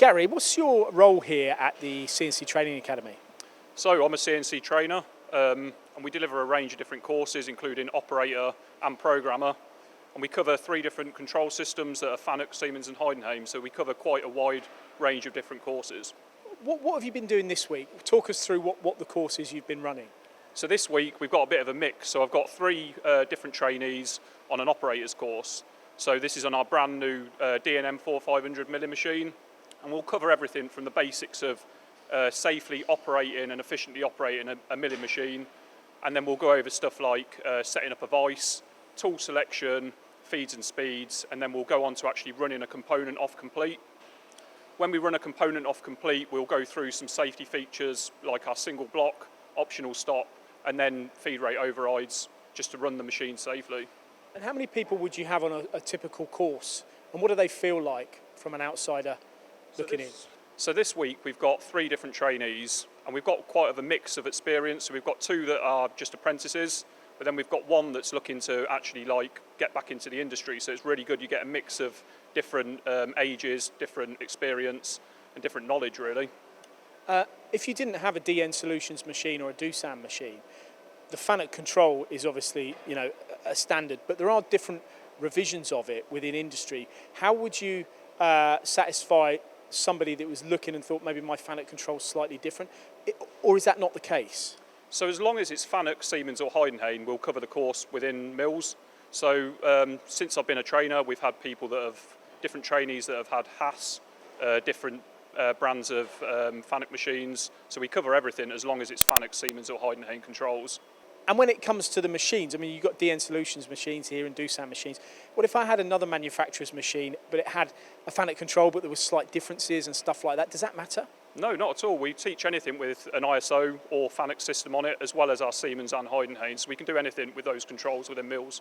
Gary, what's your role here at the CNC Training Academy? So I'm a CNC trainer and we deliver a range of different courses including operator and programmer, and we cover 3 different control systems that are FANUC, Siemens and Heidenhain, so we cover quite a wide range of different courses. What have you been doing this week? Talk us through what the courses you've been running. So this week we've got a bit of a mix, so I've got 3 different trainees on an operator's course. So this is on our brand new D&M 4500 milling machine, and we'll cover everything from the basics of safely operating and efficiently operating a milling machine, and then we'll go over stuff like setting up a vise, tool selection, feeds and speeds, and then we'll go on to actually running a component off complete. When we run a component off complete, we'll go through some safety features like our single block, optional stop, and then feed rate overrides just to run the machine safely. And how many people would you have on a typical course, and what do they feel like from an outsider looking in? So this week we've got 3 different trainees, and we've got quite a mix of experience. So we've got 2 that are just apprentices, but then we've got 1 that's looking to actually get back into the industry. So it's really good, you get a mix of different ages, different experience and different knowledge really. If you didn't have a DN Solutions machine or a Doosan machine, the FANUC control is obviously, a standard, but there are different revisions of it within industry. How would you satisfy somebody that was looking and thought maybe my FANUC control is slightly different, or is that not the case? So as long as it's FANUC, Siemens or Heidenhain, we'll cover the course within Mills. So since I've been a trainer, we've had people that have, different trainees that have had Haas, different brands of FANUC machines. So we cover everything as long as it's FANUC, Siemens or Heidenhain controls. And when it comes to the machines, I mean, you've got DN Solutions machines here and Doosan machines. What if I had another manufacturer's machine, but it had a FANUC control, but there were slight differences and stuff like that? Does that matter? No, not at all. We teach anything with an ISO or FANUC system on it, as well as our Siemens and Heidenhain. So we can do anything with those controls within Mills.